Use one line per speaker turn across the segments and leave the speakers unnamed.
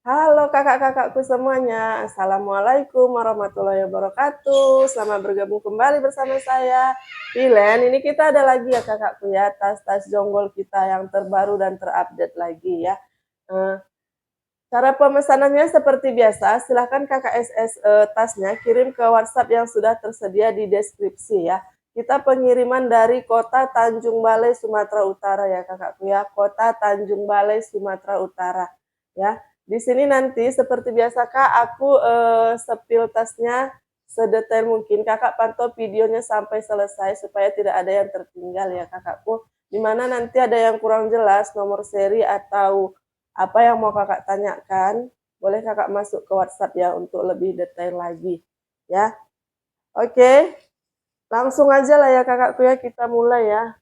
Halo kakak-kakakku semuanya, Assalamualaikum warahmatullahi wabarakatuh. Selamat bergabung kembali bersama saya, Pilen. Ini kita ada lagi ya kakakku ya, tas-tas jonggol kita yang terbaru dan terupdate lagi ya. Cara pemesanannya seperti biasa, silahkan kakak SS tasnya kirim ke WhatsApp yang sudah tersedia di deskripsi ya. Kita pengiriman dari kota Tanjung Balai, Sumatera Utara ya kakakku ya, kota Tanjung Balai, Sumatera Utara ya. Di sini nanti seperti biasa kak, aku sepil tasnya sedetail mungkin. Kakak pantau videonya sampai selesai supaya tidak ada yang tertinggal ya kakakku. Dimana nanti ada yang kurang jelas nomor seri atau apa yang mau kakak tanyakan, boleh kakak masuk ke WhatsApp ya untuk lebih detail lagi ya. Oke, langsung aja lah ya kakakku ya, kita mulai ya.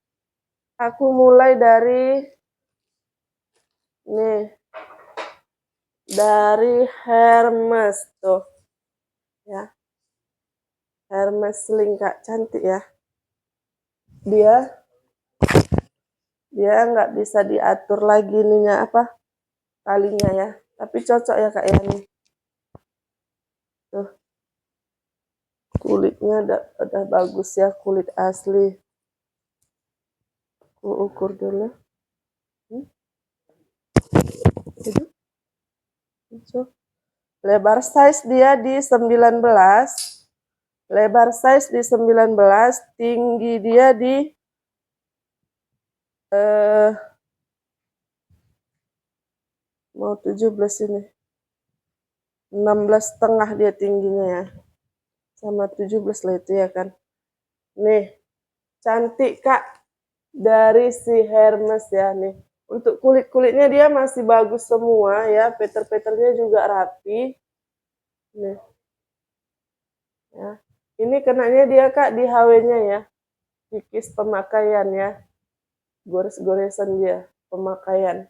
Aku mulai dari nih, dari Hermes tuh ya. Hermes Link kak, cantik ya. Dia nggak bisa diatur lagi ininya apa talinya ya, tapi cocok ya kak ya nih. Tuh kulitnya udah bagus ya, kulit asli. Aku ukur dulu. Lebar size dia di 19, lebar size di 19, tinggi dia di mau 17 ini, 16,5 dia tingginya ya, sama 17 lah itu ya kan. Nih cantik kak, dari si Hermes ya nih. Untuk kulit-kulitnya dia masih bagus semua ya, peter-peternya juga rapi. Nih. Ya. Ini kenanya dia kak di HW-nya ya. Kikis pemakaian ya. Gores-goresan dia pemakaian.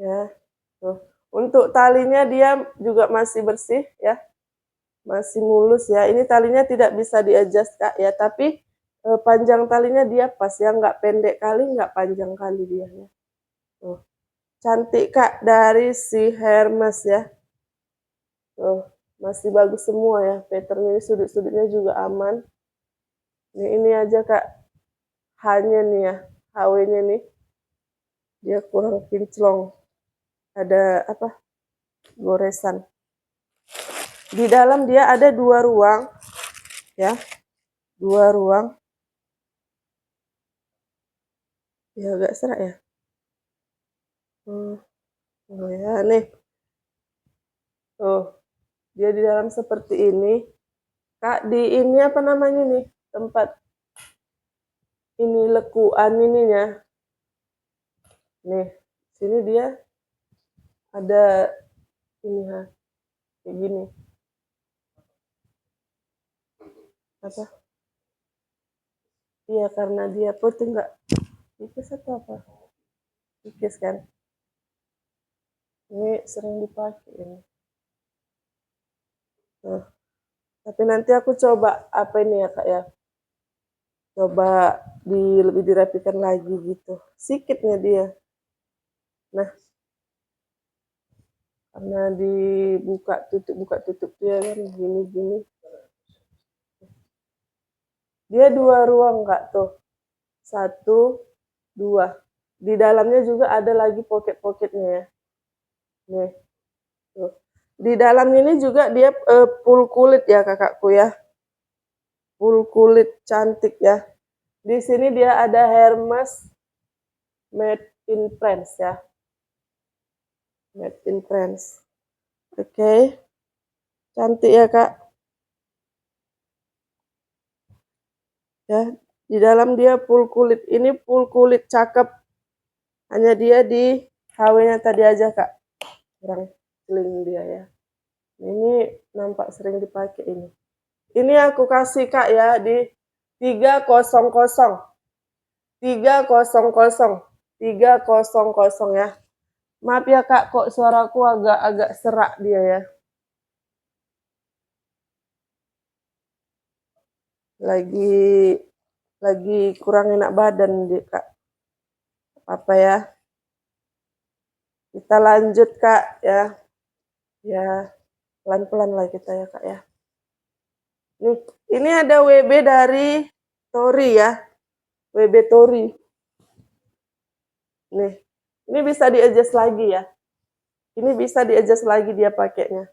Ya. Tuh. Untuk talinya dia juga masih bersih ya. Masih mulus ya. Ini talinya tidak bisa di-adjust kak ya, tapi panjang talinya dia pas ya, nggak pendek kali, nggak panjang kali dia ya. Tuh. Cantik kak dari si Hermes ya. Tuh, masih bagus semua ya. Patternnya sudut-sudutnya juga aman. Ini aja kak, hanya nih ya, HW-nya nih. Dia kurang kinclong. Ada apa? Goresan. Di dalam dia ada 2 ruang. Ya. 2 ruang. Ya agak serak ya. Oh ya, nih. Tuh, dia di dalam seperti ini. Kak, di ini apa namanya nih? Tempat ini lekuan ininya. Nih, sini dia ada ini ha, kayak gini. Apa? Iya, karena dia putih enggak tipis atau apa? Tipis kan? Ini sering dipakai ini. Nah, tapi nanti aku coba apa ini ya kak ya, coba lebih dirapikan lagi gitu, sikitnya dia. Nah, karena dibuka tutup dia kan gini dia 2 ruang kak tuh, 1 2, di dalamnya juga ada lagi pocket-pocketnya ya. Nih tuh, di dalam ini juga dia full kulit ya kakakku ya, full kulit cantik ya. Di sini dia ada Hermes Made in France ya. Made in France. Oke. Cantik ya, Kak. Ya, di dalam dia full kulit. Ini full kulit cakep. Hanya dia di HW-nya tadi aja, Kak. Kurang clean dia ya. Ini nampak sering dipakai ini. Ini aku kasih, Kak ya, di 300. 300 ya. Maaf ya kak, kok suaraku agak serak dia ya. Lagi kurang enak badan dia kak. Apa ya? Kita lanjut kak ya. Ya, pelan-pelan lah kita ya Kak ya. Nih, ini ada WB dari Tori ya. WB Tori. Nih, ini bisa di-adjust lagi ya. Ini bisa di-adjust lagi dia pakainya.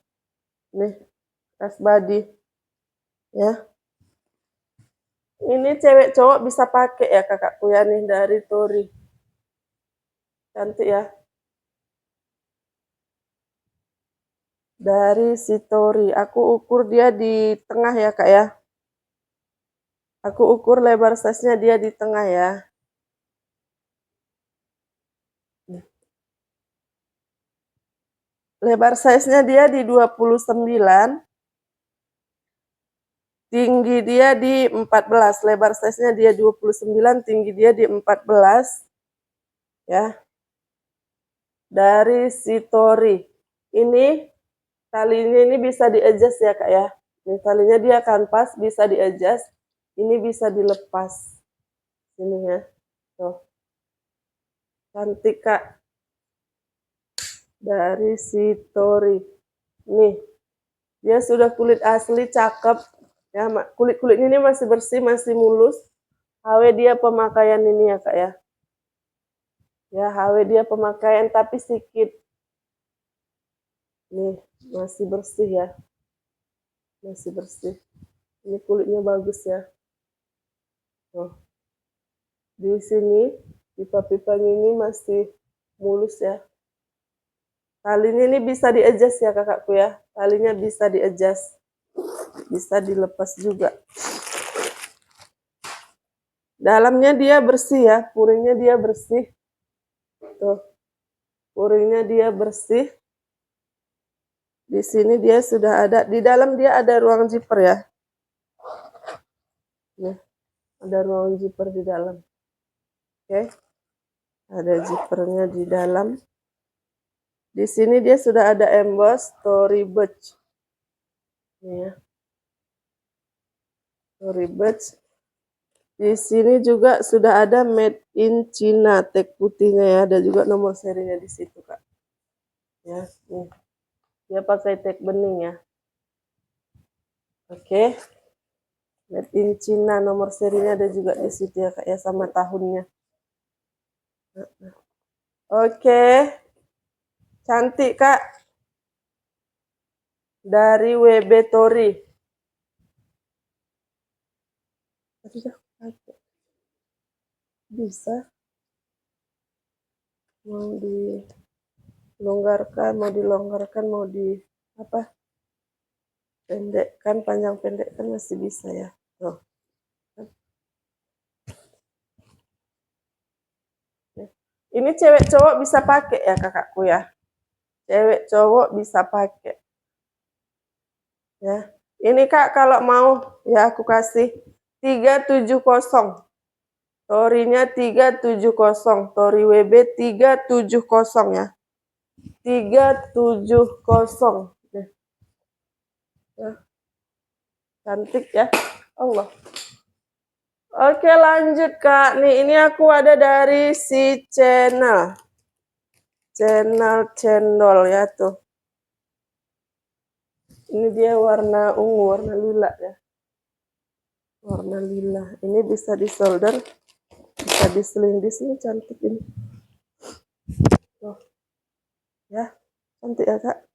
Nih, tas body. Ya. Ini cewek cowok bisa pakai ya kakakku ya nih dari Tori. Cantik ya. Dari si Tori. Aku ukur dia di tengah ya kak ya. Aku ukur lebar size-nya dia di tengah ya. Lebar size-nya dia di 29. Tinggi dia di 14. Lebar size-nya dia 29, tinggi dia di 14. Ya. Dari si Tori. Ini talinya ini bisa di-adjust ya kak ya. Ini talinya dia kanvas bisa di-adjust. Ini bisa dilepas. Ini ya. Tuh. Cantik kak. Dari si Tori. Nih. Dia sudah kulit asli, cakep. Ya, kulit-kulitnya ini masih bersih, masih mulus. HW dia pemakaian ini ya kak ya. Ya, HW dia pemakaian tapi sedikit. Nih, masih bersih ya. Masih bersih. Ini kulitnya bagus ya. Tuh. Di sini, pipa-pipanya ini masih mulus ya. Talinya ini bisa di-adjust ya kakakku ya. Talinya bisa di-adjust. Bisa dilepas juga. Dalamnya dia bersih ya. Puringnya dia bersih. Tuh. Puringnya dia bersih. Di sini dia sudah ada. Di dalam dia ada ruang zipper ya. Nih. Ada ruang zipper di dalam. Oke. Ada zippernya di dalam. Di sini dia sudah ada emboss Tory Burch. Nih ya. Tory Burch. Di sini juga sudah ada made in China, tag putihnya ya. Ada juga nomor serinya di situ kak. Ya, nih. Dia pakai tag bening ya. Oke. Made in China, nomor serinya ada juga di situ ya kak ya, sama tahunnya. Oke. Cantik kak. Dari WB Tori. Bisa. Mau dilonggarkan, mau di apa? Pendekkan, panjang pendekkan masih bisa ya. Tuh. Ini cewek cowok bisa pakai ya kakakku ya. Cewek cowok bisa pakai. Ya. Ini kak kalau mau ya aku kasih 370. Torinya 370. Tori WB 370 ya. 370. Ya. Cantik ya. Allah. Oke lanjut kak. Nih ini aku ada dari si channel. Channel cendol ya tuh. Ini dia warna ungu, warna lila ya. Warna lila. Ini bisa di solder, bisa diseling di sini, cantik ini. Tuh. Ya, cantik ya kak.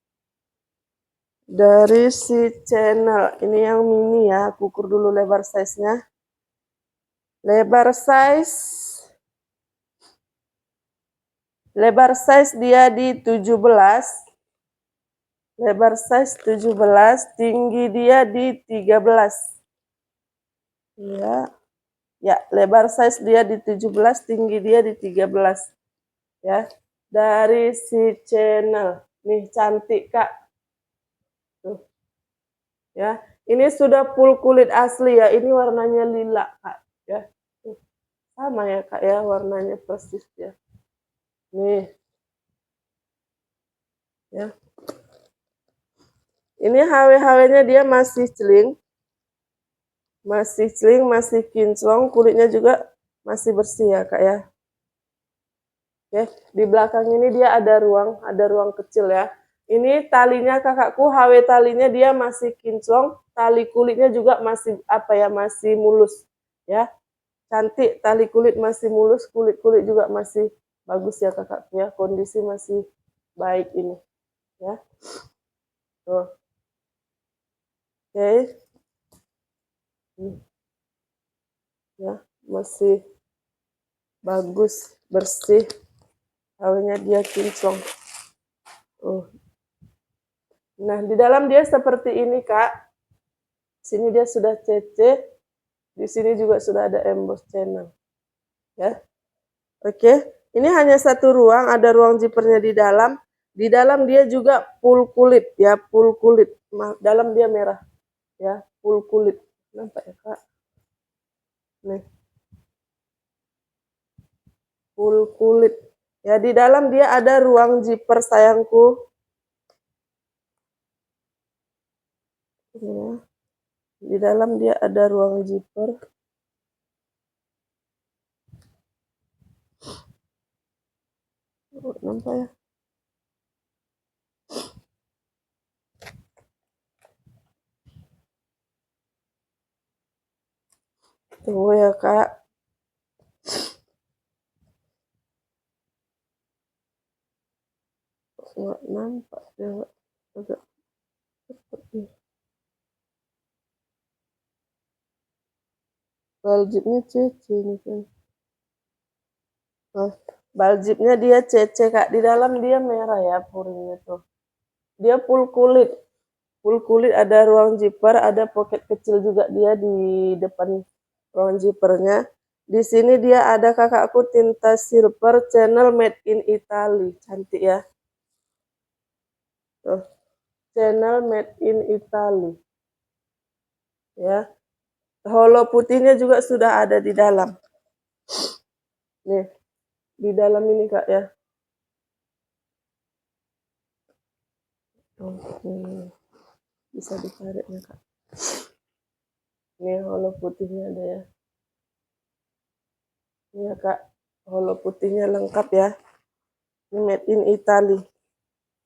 Dari si channel, ini yang mini ya. Aku ukur dulu lebar size-nya. Lebar size dia di 17. Lebar size 17, tinggi dia di 13. Ya. Ya, lebar size dia di 17, tinggi dia di 13. Ya. Dari si channel. Nih cantik, Kak. Tuh. Ya. Ini sudah full kulit asli ya. Ini warnanya lila, Kak, ya. Tuh. Sama ya, Kak ya, warnanya persis ya. Nih. Ya. Ini HW-HW-nya dia masih celing. Masih celing, masih kinclong, kulitnya juga masih bersih ya kak ya. Oke, di belakang ini dia ada ruang kecil ya. Ini talinya kakakku, HW talinya dia masih kinclong, tali kulitnya juga masih masih mulus ya. Cantik, tali kulit masih mulus, kulit juga masih bagus ya kakakku ya. Kondisi masih baik ini ya. Tuh. Oke. Ya, masih bagus, bersih. HW-nya dia kinclong. Nah, di dalam dia seperti ini, Kak. Sini dia sudah CC, di sini juga sudah ada emboss channel. Ya. Oke, ini hanya satu ruang, ada ruang zippernya di dalam. Di dalam dia juga full kulit ya, full kulit. Dalam dia merah ya, full kulit. Nampak ya, Kak? Nih. Full kulit. Ya, di dalam dia ada ruang zipper sayangku. Ya. Di dalam dia ada ruang zipper. Nampak ya? Tunggu ya, Kak. Nggak nampak ya, agak seperti baljibnya CC nih kan. Nah, baljibnya dia CC, Kak. Di dalam dia merah ya puringnya tuh. Dia full kulit. Full kulit, ada ruang zipper, ada pocket kecil juga dia di depan ruang zippernya. Di sini dia ada kakakku tinta silver channel made in Italy. Cantik ya. Tuh. Channel made in Italy. Ya. Holo putihnya juga sudah ada di dalam. Nih, di dalam ini, Kak ya. Oke. Bisa ditarik ya, Kak. Ini holo putihnya ada ya. Ini ya, Kak. Holo putihnya lengkap ya. Ini made in Italy.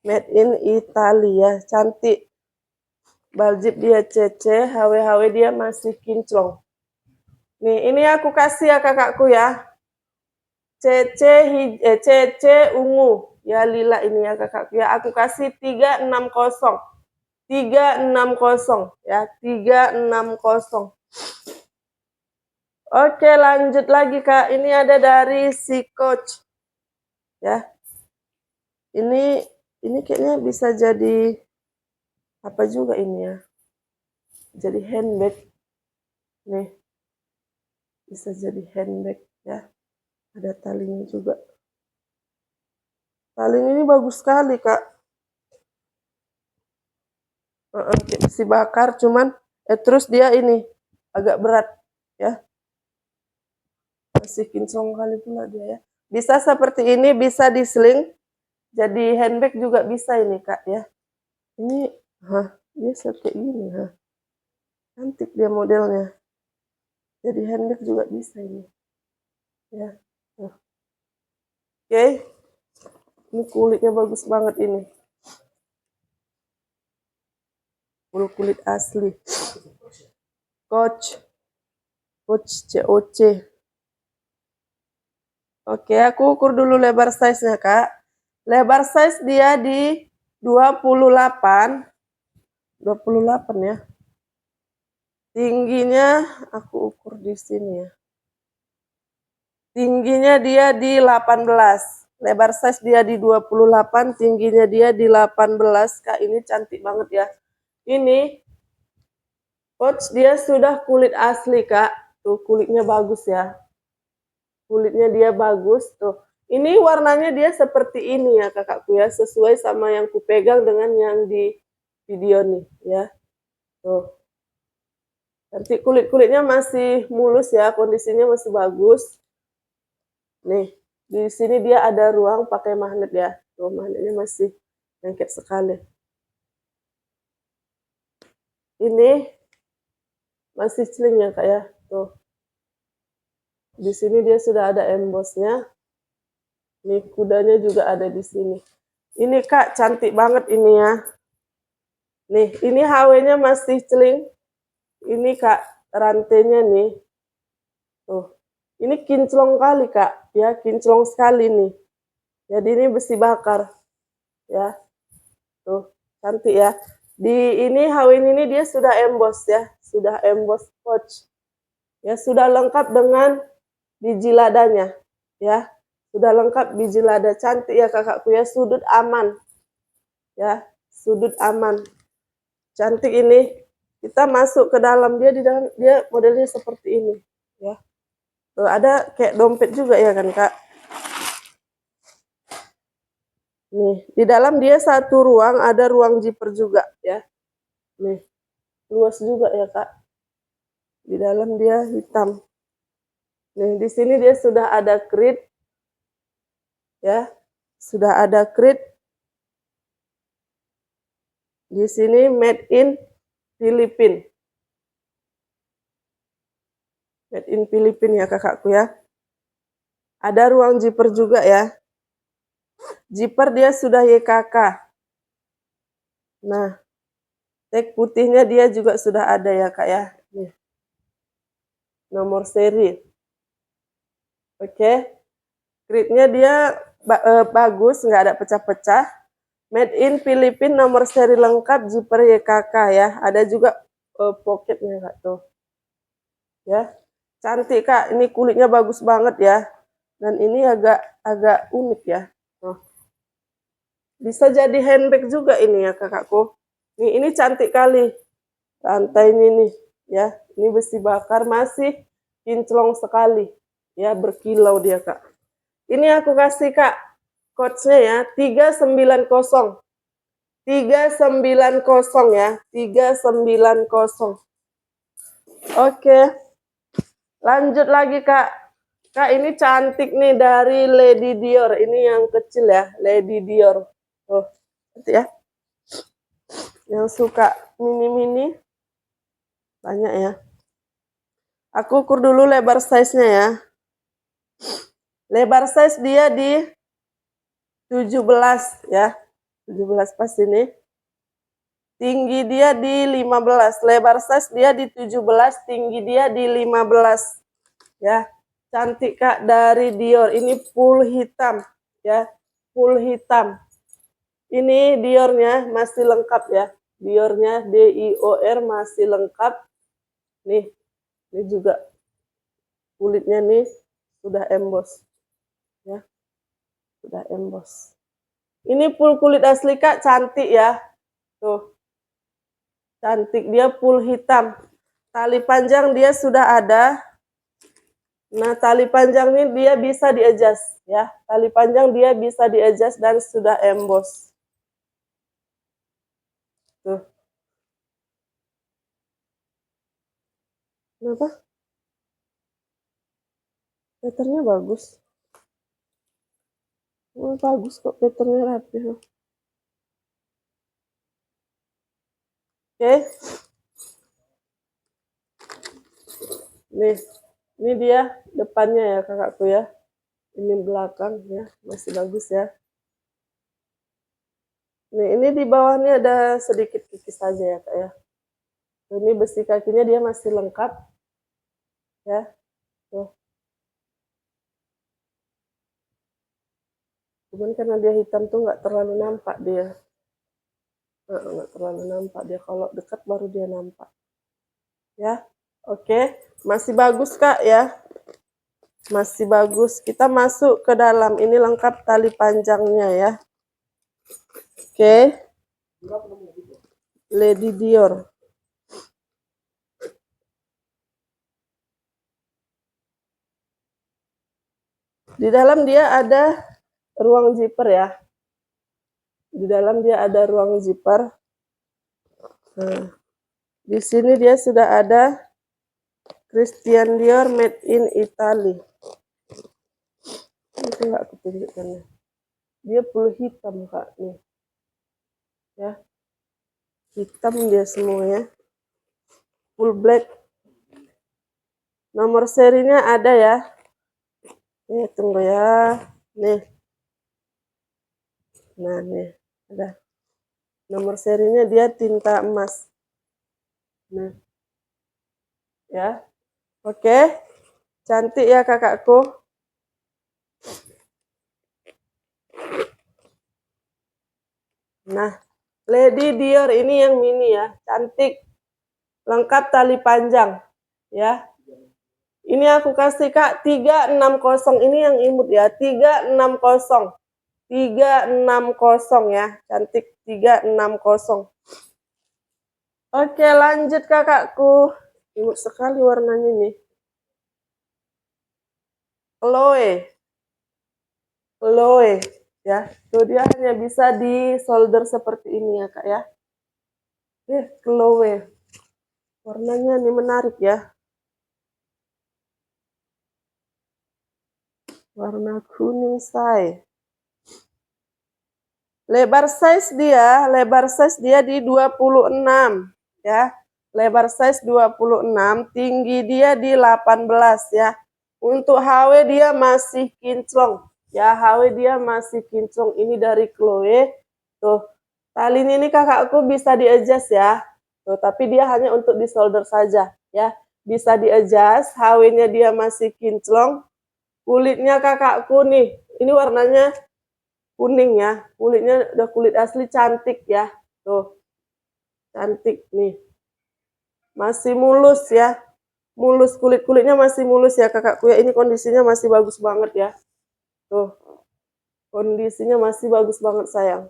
Made in Italy ya. Cantik. Baljib dia CC, HW dia masih kinclong. Nih, ini aku kasih ya kakakku ya. CC ungu. Ya lila ini ya kakakku ya. Aku kasih 360. 360 ya, 360. Oke, lanjut lagi, Kak. Ini ada dari si Coach. Ya. Ini kayaknya bisa jadi apa juga ini ya. Jadi handbag. Nih. Bisa jadi handbag ya. Ada talinya juga. Talinya ini bagus sekali, Kak. Si bakar cuman terus dia ini agak berat ya. Masih kinclong kali pula dia ya. Bisa seperti ini, bisa diseling. Jadi handbag juga bisa ini, Kak ya. Ini dia kayak gini, cantik dia modelnya. Jadi handbag juga bisa ini. Ya. Oke. Ini kulitnya bagus banget ini. Kulit asli. Coach COC. Oke, aku ukur dulu lebar size-nya, Kak. Lebar size dia di 28 ya. Tingginya aku ukur di sini ya. Tingginya dia di 18. Lebar size dia di 28, tingginya dia di 18. Kak, ini cantik banget ya. Ini Coach dia sudah kulit asli, Kak. Tuh kulitnya bagus ya. Kulitnya dia bagus tuh. Ini warnanya dia seperti ini ya kakakku ya, sesuai sama yang kupegang dengan yang di video nih ya. Tuh. Nanti kulit-kulitnya masih mulus ya, kondisinya masih bagus. Nih, di sini dia ada ruang pakai magnet ya. Tuh, magnetnya masih lengket sekali. Ini masih sling ya, Kak ya. Tuh. Di sini dia sudah ada embossnya. Nih, kudanya juga ada di sini. Ini Kak, cantik banget ini ya. Nih, ini HW-nya masih celing. Ini Kak, rantainya nih. Tuh. Ini kinclong kali Kak, ya, kinclong sekali nih. Jadi ini besi bakar. Ya. Tuh, cantik ya. Di ini HW ini dia sudah emboss ya, sudah emboss coach. Ya, sudah lengkap dengan biji ladanya. Ya. Sudah lengkap biji lada, cantik ya kakakku ya, sudut aman. Ya, sudut aman. Cantik ini. Kita masuk ke dalam, dia di dalam dia modelnya seperti ini, ya. Tuh, ada kayak dompet juga ya kan, Kak? Nih, di dalam dia satu ruang, ada ruang zipper juga ya. Nih, luas juga ya, Kak. Di dalam dia hitam. Nih, di sini dia sudah ada krit. Ya. Sudah ada krit. Di sini made in Filipina. Made in Filipina ya kakakku ya. Ada ruang zipper juga ya. Zipper dia sudah YKK. Nah, tag putihnya dia juga sudah ada ya Kak ya. Nih. Nomor seri. Oke. Kritnya dia bagus, nggak ada pecah-pecah. Made in Filipina, nomor seri lengkap, zipper YKK ya. Ada juga pocketnya Kak tuh. Ya. Cantik Kak, ini kulitnya bagus banget ya. Dan ini agak unik ya. Tuh. Bisa jadi handbag juga ini ya kakakku. Ini cantik kali. Rantai ini nih ya. Ini besi bakar masih kinclong sekali. Ya, berkilau dia Kak. Ini aku kasih Kak coach-nya ya, 390. 390 ya, 390. Oke. Lanjut lagi Kak. Kak, ini cantik nih dari Lady Dior. Ini yang kecil ya, Lady Dior. Tuh, ya. Yang suka mini-mini banyak ya. Aku ukur dulu lebar size-nya ya. Lebar size dia di 17 ya. 17 pas ini. Tinggi dia di 15. Lebar size dia di 17, tinggi dia di 15. Ya. Cantik Kak dari Dior. Ini full hitam ya. Full hitam. Ini Diornya masih lengkap ya. Diornya DIOR masih lengkap. Nih. Ini juga kulitnya nih sudah emboss. Ya. Sudah emboss. Ini full kulit asli Kak, cantik ya. Tuh. Cantik, dia full hitam. Tali panjang dia sudah ada. Nah, tali panjang ini dia bisa di-adjust ya. Tali panjang dia bisa di-adjust dan sudah emboss. Tuh. Kenapa? Patternnya bagus. Oh, bagus kok, patternnya rapi. Oke. Nih, ini dia depannya ya kakakku ya. Ini belakang ya, masih bagus ya. Nih, ini di bawahnya ada sedikit kikis saja ya Kak ya. Ini besi kakinya dia masih lengkap. Ya. Tuh. Cuman karena dia hitam tuh nggak terlalu nampak dia. Nggak terlalu nampak dia. Kalau dekat baru dia nampak. Ya. Oke. Masih bagus Kak ya. Masih bagus. Kita masuk ke dalam. Ini lengkap tali panjangnya ya. Oke. Lady Dior. Di dalam dia ada ruang zipper ya. Di dalam dia ada ruang zipper. Nah, di sini dia sudah ada Christian Dior made in Italy. Itu nggak ketunjukkannya. Dia full hitam Kak nih. Ya. Hitam dia semua ya. Full black. Nomor serinya ada ya. Nih, tunggu ya. Nih. Nah, nih ada nomor serinya, dia tinta emas. Nah, ya. Oke. Cantik ya kakakku. Nah, Lady Dior ini yang mini ya, cantik. Lengkap tali panjang, ya. Ini aku kasih Kak 360, ini yang imut ya, 360. 360 ya, cantik 360. Oke, lanjut kakakku. Imut sekali warnanya nih. Chloe. Chloe ya. Tuh dia hanya bisa di solder seperti ini ya, Kak ya. Chloe. Warnanya nih menarik ya. Warna kuning say. Lebar size dia di 26 ya. Lebar size 26, tinggi dia di 18 ya. Untuk HW dia masih kinclong. Ya, HW dia masih kinclong. Ini dari Chloe. Tuh, talinya ini kakakku bisa di-adjust ya. Tuh, tapi dia hanya untuk di solder saja ya. Bisa di-adjust, HW-nya dia masih kinclong. Kulitnya kakakku nih, ini warnanya kuning ya. Kulitnya udah kulit asli, cantik ya. Tuh, cantik nih. Masih mulus ya. Mulus, kulit-kulitnya masih mulus ya kakakku ya. Ini kondisinya masih bagus banget ya. Tuh, kondisinya masih bagus banget sayang.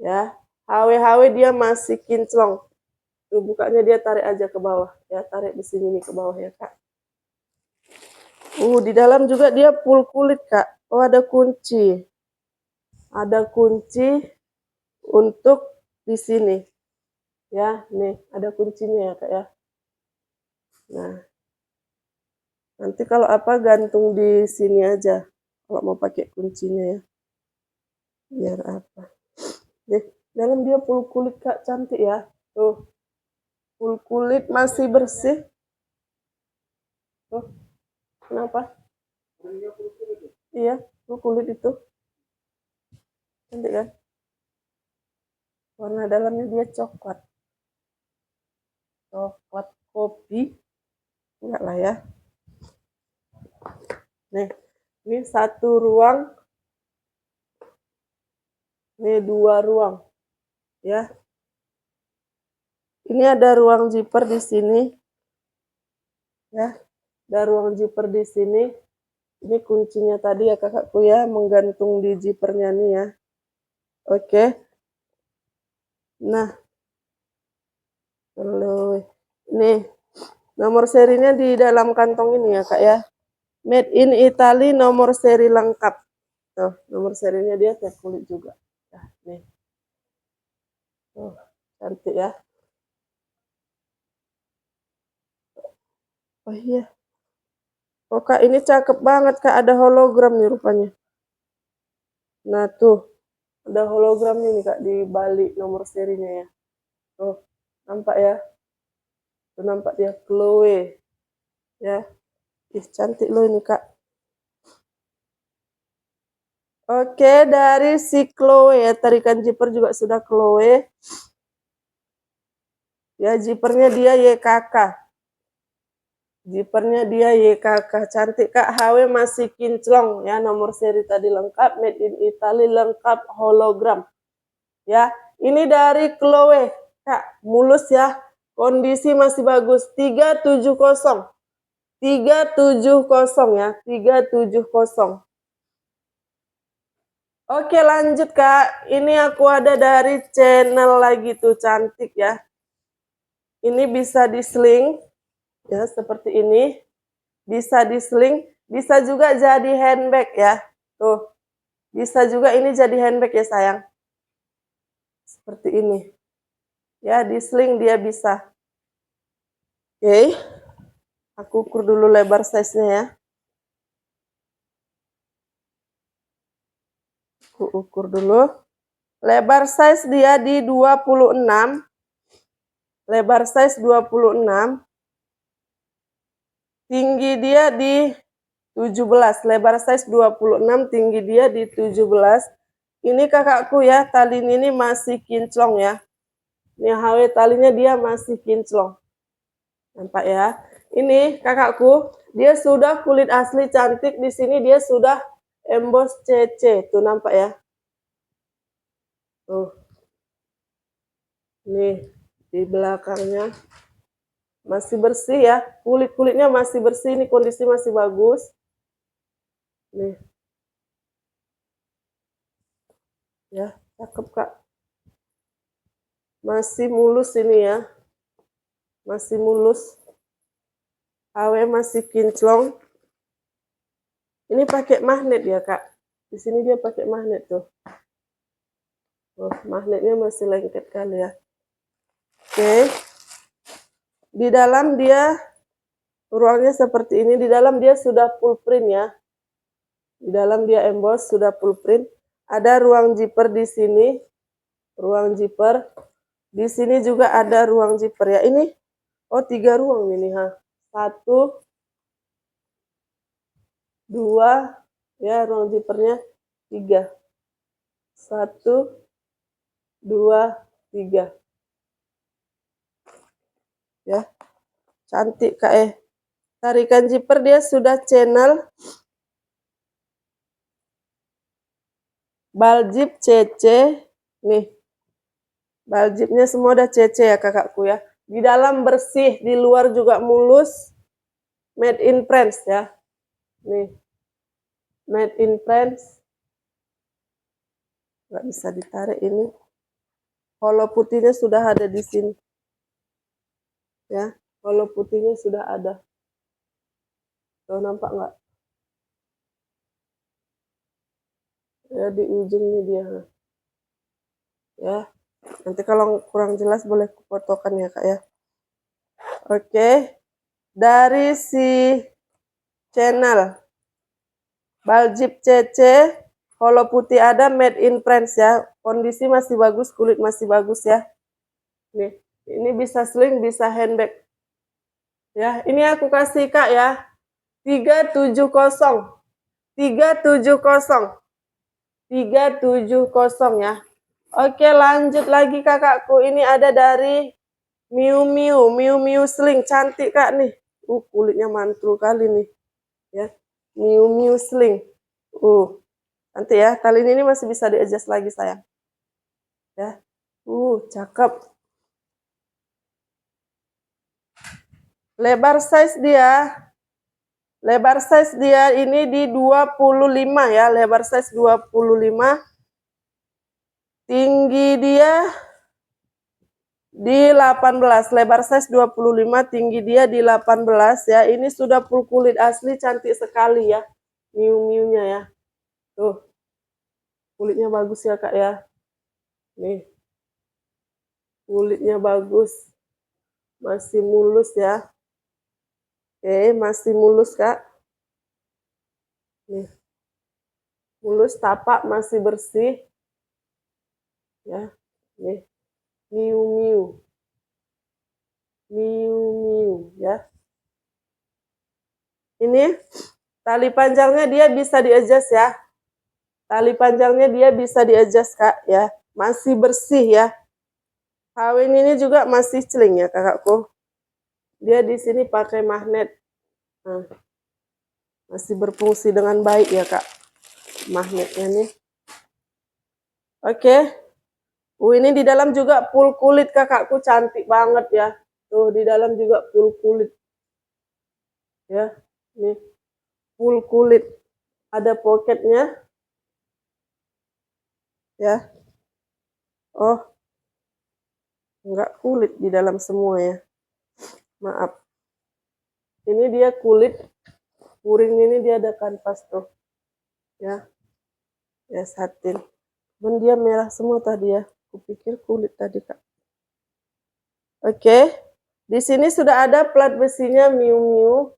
Ya, HW-HW dia masih kinclong. Tuh, bukanya dia tarik aja ke bawah ya. Tarik di sini nih ke bawah ya Kak. Di dalam juga dia full kulit Kak. Oh, ada kunci. Ada kunci untuk di sini. Ya, nih ada kuncinya ya Kak ya. Nah, nanti kalau apa gantung di sini aja. Kalau mau pakai kuncinya ya. Biar apa. Nih, dalam dia full kulit Kak, cantik ya. Tuh. Full kulit masih bersih. Tuh. Kenapa? Iya, full kulit itu. Cantik kan? Warna dalamnya dia coklat. Coklat kopi. Enggak lah ya. Nih, ini satu ruang. Ini 2 ruang. Ya. Ini ada ruang zipper di sini. Ya. Ada ruang zipper di sini. Ini kuncinya tadi ya kakakku ya, menggantung di zippernya nih ya. Oke. Nah. Lalu nih, nomor serinya di dalam kantong ini ya Kak ya. Made in Italy, nomor seri lengkap. Tuh, nomor serinya dia teh kulit juga. Nah, nih. Tuh, cantik ya. Oh iya. Oh Kak, ini cakep banget Kak, ada hologram nih rupanya. Nah tuh, ada hologram nih Kak di balik nomor serinya ya. Tuh, nampak ya. Tuh nampak dia, Chloe. Ya. Ih, cantik loh ini Kak. Oke, dari si Chloe ya, tarikan zipper juga sudah Chloe. Ya, zippernya dia YKK. Zippernya dia YKK. Cantik Kak, HW masih kinclong ya, nomor seri tadi lengkap, made in Italy lengkap, hologram. Ya, ini dari Chloe. Kak, mulus ya. Kondisi masih bagus. 370. 370 ya, 370. Oke, lanjut Kak. Ini aku ada dari channel lagi tuh, cantik ya. Ini bisa di-sling ya, seperti ini. Bisa di-sling, bisa juga jadi handbag ya. Tuh. Bisa juga ini jadi handbag ya, sayang. Seperti ini. Ya, di-sling dia bisa. Oke. Aku ukur dulu lebar size-nya ya. Aku ukur dulu. Lebar size dia di 26. Lebar size 26. Tinggi dia di 17. Lebar size 26, tinggi dia di 17. Ini kakakku ya, tali ini masih kinclong ya. Ini HW talinya dia masih kinclong. Nampak ya? Ini kakakku, dia sudah kulit asli cantik. Di sini dia sudah emboss CC. Tuh nampak ya? Tuh. Nih, di belakangnya masih bersih ya. Kulit-kulitnya masih bersih, ini kondisi masih bagus. Nih. Ya, cakep Kak. Masih mulus ini ya. Masih mulus. HW masih kinclong. Ini pakai magnet ya Kak. Di sini dia pakai magnet tuh. Oh, magnetnya masih lengket kali ya. Oke. Di dalam dia ruangnya seperti ini. Di dalam dia sudah full print ya. Di dalam dia emboss sudah full print. Ada ruang zipper di sini. Ruang zipper. Di sini juga ada ruang zipper ya. Ini 3 ruang ini ha. 1 2 ya, ruang zippernya 3. 1 2 3. Ya. Cantik Kak Tarikan zipper dia sudah channel baljip CC. Nih. Baljipnya semua udah CC ya kakakku ya. Di dalam bersih, di luar juga mulus. Made in France ya. Nih. Made in France. Nggak bisa ditarik ini. Holo putihnya sudah ada di sini. Ya. Holo putihnya sudah ada. Tuh nampak nggak? Ya di ujungnya dia. Ya. Nanti kalau kurang jelas boleh fotokan ya Kak ya. Oke. Dari si channel baljip CC, holo putih ada, made in France ya. Kondisi masih bagus, kulit masih bagus ya. Nih, ini bisa sling, bisa handbag. Ya, ini aku kasih Kak ya. 370. 370. 370 ya. Oke, lanjut lagi kakakku. Ini ada dari Miu Miu, Miu Miu Sling. Cantik Kak nih. Kulitnya mantul kali nih. Ya. Miu Miu Sling. Nanti ya, tali ini masih bisa di-adjust lagi sayang. Ya. Cakep. Lebar size dia ini di 25 ya, lebar size 25. Tinggi dia di 18, lebar size 25, tinggi dia di 18 ya. Ini sudah full kulit asli, cantik sekali ya. Miu-miunya ya. Tuh. Kulitnya bagus ya Kak ya. Nih. Kulitnya bagus. Masih mulus ya. Oke, masih mulus Kak. Nih. Mulus, tapak masih bersih. Ya. Nih. Miu-miu. Miu-miu ya. Ini tali panjangnya dia bisa di-adjust ya. Tali panjangnya dia bisa di-adjust Kak ya. Masih bersih ya. Kawin ini juga masih celing ya kakakku. Dia di sini pakai magnet. Nah, masih berfungsi dengan baik ya Kak. Magnetnya nih. Oke. Ini di dalam juga full kulit kakakku, cantik banget ya. Tuh di dalam juga full kulit. Ya. Nih. Full kulit. Ada pocketnya. Ya. Oh. Enggak kulit di dalam semua ya. Maaf. Ini dia kulit. Puring ini dia ada kanvas tuh. Ya. Ya satin. Dan dia merah semua tadi ya. Kupikir kulit tadi Kak. Oke. Di sini sudah ada plat besinya Miu Miu.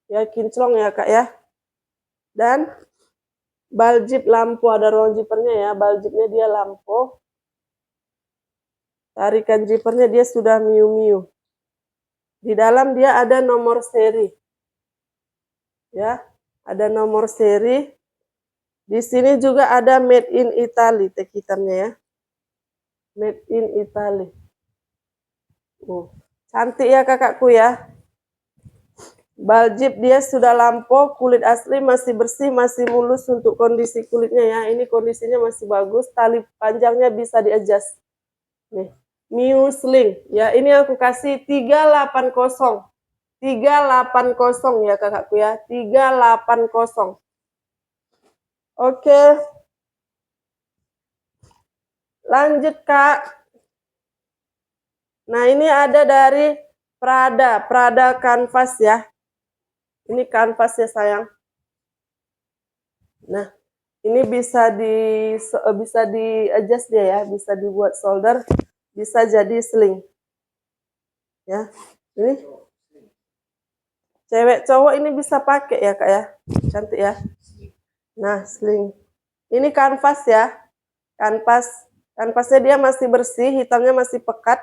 Ya kinclong ya Kak ya. Dan baljip lampu, ada ruang zippernya ya. Baljipnya dia lampu. Tarikan zippernya dia sudah Miu Miu. Di dalam dia ada nomor seri. Ya, ada nomor seri. Di sini juga ada made in Italy tag hitamnya ya. Made in Italy. Cantik ya kakakku ya. Baljib dia sudah lampau, kulit asli masih bersih, masih mulus untuk kondisi kulitnya ya. Ini kondisinya masih bagus, tali panjangnya bisa di-adjust. Nih, Musling. Ya, ini aku kasih 380. 380 ya kakakku ya. 380. Oke. Lanjut Kak. Nah, ini ada dari Prada Canvas ya. Ini kanvas ya sayang. Nah, ini bisa di adjust dia ya, bisa dibuat shoulder, bisa jadi sling. Ya. Ini cewek cowok ini bisa pakai ya Kak ya. Cantik ya. Nah, sling. Ini kanvas ya. Kanvasnya dia masih bersih, hitamnya masih pekat.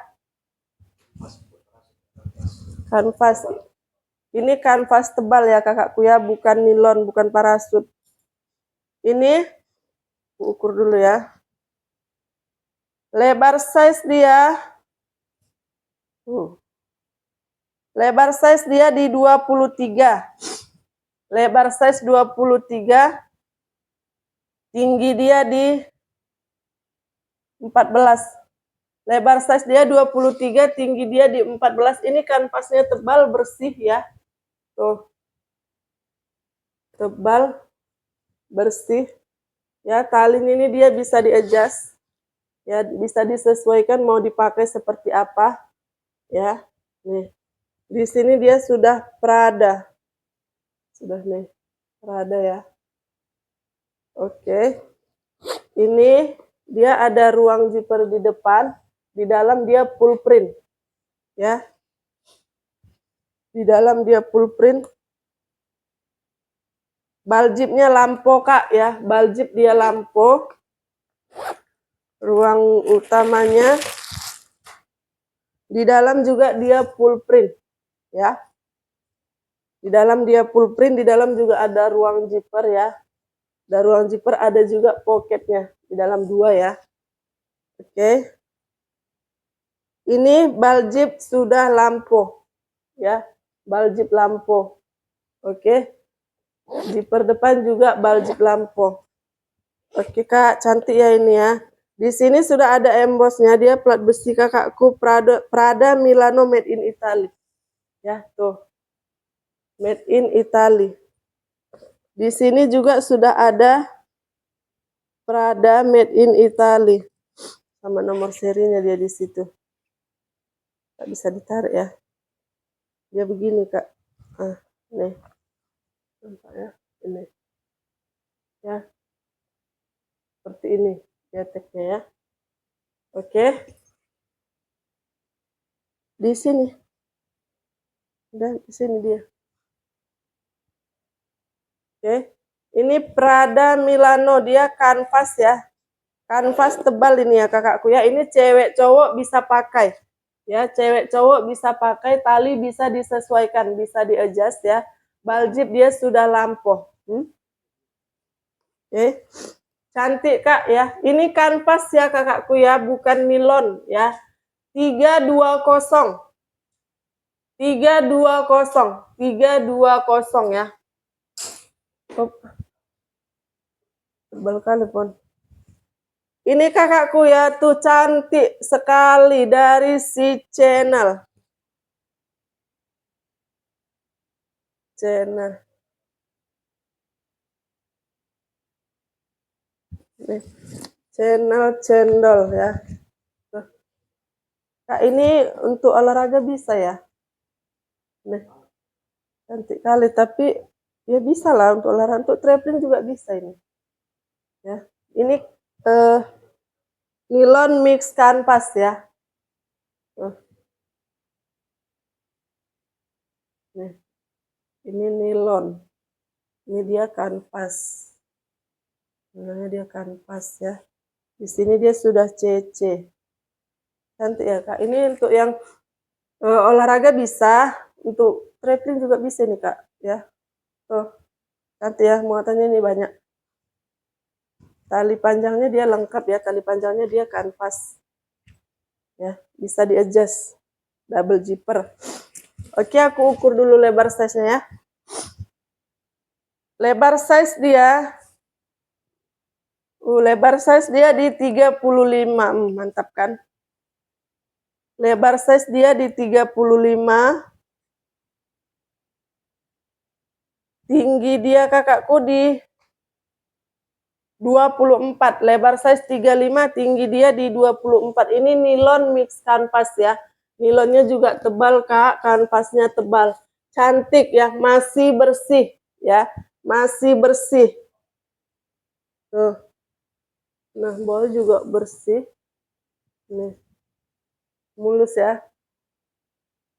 Kanvas. Ini kanvas tebal ya kakakku ya, bukan nilon, bukan parasut. Ini ukur dulu ya. Lebar size dia. Lebar size dia di 23. Lebar size 23. Tinggi dia di 14. Lebar size dia 23, tinggi dia di 14. Ini kanvasnya tebal, bersih ya. Tuh. Tebal, bersih. Ya, talinya ini dia bisa di-adjust. Ya, bisa disesuaikan mau dipakai seperti apa. Ya. Nih. Di sini dia sudah Prada. Sudah nih. Prada ya. Oke. Ini dia ada ruang zipper di depan. Di dalam dia full print. Ya. Di dalam dia full print. Baljibnya lampo Kak ya, baljib dia lampo. Ruang utamanya di dalam juga dia full print ya. Di dalam dia full print, di dalam juga ada ruang zipper ya. Ada ruang zipper, ada juga pocketnya di dalam 2 ya. Oke. Ini baljib sudah lampo ya, baljib lampo. Oke. Zipper depan juga baljib lampo. Oke Kak, cantik ya ini ya. Di sini sudah ada embossnya, dia plat besi kakakku, Prada Milano made in Italy. Ya, tuh. Made in Italy. Di sini juga sudah ada Prada made in Italy. Sama nomor serinya dia di situ. Tak bisa ditarik ya. Dia begini Kak. Ah, nih. Nampak ya? Ini. Ya. Seperti ini dia tagnya ya. Oke. Di sini. Dan di sini dia. Oke. Ini Prada Milano, dia kanvas ya. Kanvas tebal ini ya kakakku ya. Ini cewek cowok bisa pakai. Ya, cewek cowok bisa pakai, tali bisa disesuaikan, bisa di-adjust ya. Baljib dia sudah lampo. Oke. Cantik Kak ya. Ini kanvas ya kakakku ya, bukan nilon ya. 320. 320. 320 ya. Tebal kali pun. Ini kakakku ya, tuh cantik sekali dari si Channel. Nih. Channel cendol ya. Tuh. Kak ini untuk olahraga bisa ya. Nih. Cantik kali, tapi ya bisa lah untuk olahraga, untuk traveling juga bisa ini. Ya. Ini nilon mix kanvas ya. Nih. Ini nilon. Ini dia kanvas. Namanya dia kanvas ya. Di sini dia sudah CC. Cantik ya Kak. Ini untuk yang olahraga bisa, untuk traveling juga bisa nih Kak ya. Tuh. Cantik ya, muatannya ini banyak. Tali panjangnya dia lengkap ya, tali panjangnya dia kanvas. Ya, bisa di adjust. Double zipper. Oke, aku ukur dulu lebar size-nya ya. Lebar size dia di 35. Mantap kan? Lebar size dia di 35. Tinggi dia kakakku di 24. Lebar size 35, tinggi dia di 24. Ini nilon mix kanvas ya. Nilonnya juga tebal, Kak. Kanvasnya tebal. Cantik ya, masih bersih ya. Masih bersih. Tuh. Nah, bawah juga bersih. Nih. Mulus ya.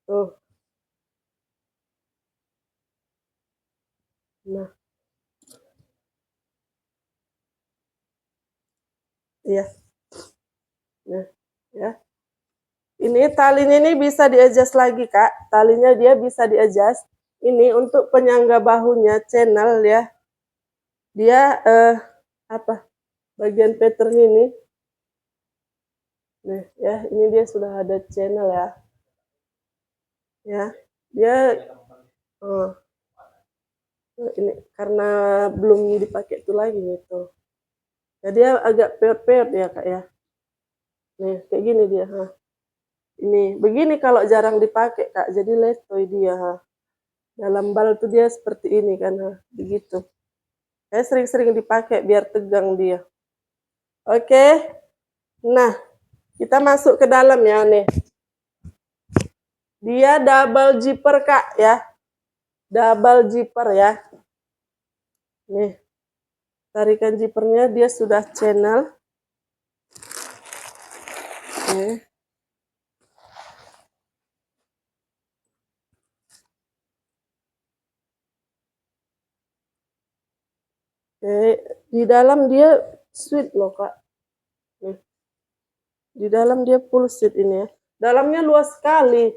Tuh. Nah. Iya. Nah, ya. Ini talinya ini bisa di-adjust lagi, Kak. Talinya dia bisa di-adjust. Ini untuk penyangga bahunya channel ya. Dia apa? Bagian pattern ini. Nah, ya, ini dia sudah ada channel ya. Ya. Dia ini karena belum dipakai itu lagi gitu. Jadi dia agak peot-peot ya, Kak ya. Nih, kayak gini dia, ha. Ini, begini kalau jarang dipakai, Kak. Jadi letoy dia, ha. Dalam bal tuh dia seperti ini kan, ha. Begitu. Saya sering-sering dipakai biar tegang dia. Oke. Nah, kita masuk ke dalam ya nih. Dia double zipper, Kak ya. Double zipper ya. Nih. Tarikan zippernya dia sudah channel. Nih. Di dalam dia sweet loh, Kak. Nih. Di dalam dia full sweet ini ya. Dalamnya luas sekali.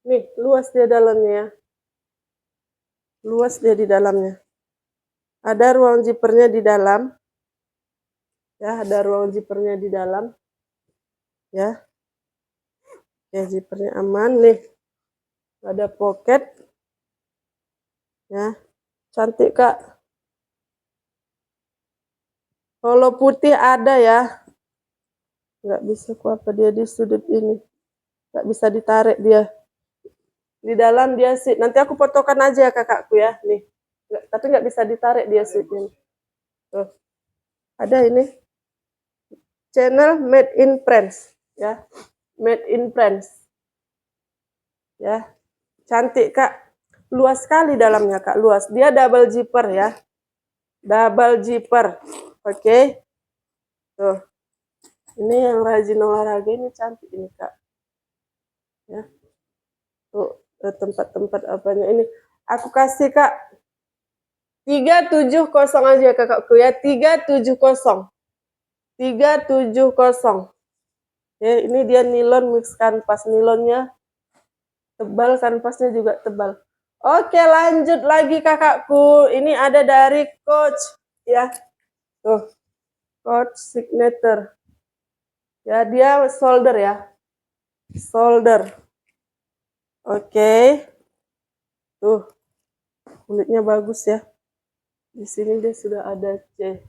Nih, luas dia dalamnya ya. Luas dia di dalamnya. Ada ruang zippernya di dalam. Ya, ada ruang zippernya di dalam. Ya. Ya, zippernya aman nih. Ada pocket. Ya. Cantik, Kak. Kalau putih ada ya. Nggak bisa ku apa dia di sudut ini. Nggak bisa ditarik dia. Di dalam dia sih. Nanti aku fotokan aja ya kakakku ya. Nih. Tapi nggak bisa ditarik dia sih. Tuh. Ada ini. Channel made in France. Ya. Made in France. Ya. Cantik, Kak. Luas sekali dalamnya, Kak. Luas. Dia double zipper ya. Double zipper. Oke. Tuh. Ini yang rajin olahraga ini cantik ini, Kak. Ya. Tuh, tempat-tempat apanya ini. Aku kasih, Kak, 370 aja kakakku ya. 370. 370. Ya, ini dia nilon mix kanvas. Nilonnya tebal, kanvasnya juga tebal. Oke, lanjut lagi kakakku. Ini ada dari Coach ya. Tuh. Coach signature. Ya, dia shoulder ya. Shoulder. Oke. Tuh. Kulitnya bagus ya. Di sini dia sudah ada C.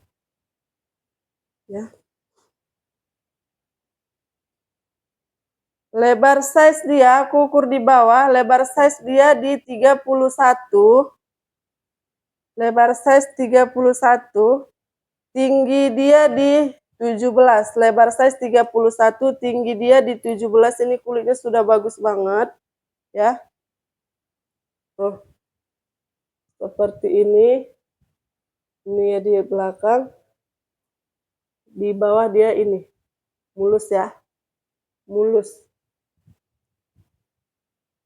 Ya. Lebar size dia, aku ukur di bawah. Lebar size dia di 31. Lebar size 31. Tinggi dia di 17. Lebar size 31, tinggi dia di 17. Ini kulitnya sudah bagus banget. Ya. Tuh. Seperti ini. Ini ya di belakang. Di bawah dia ini. Mulus ya. Mulus.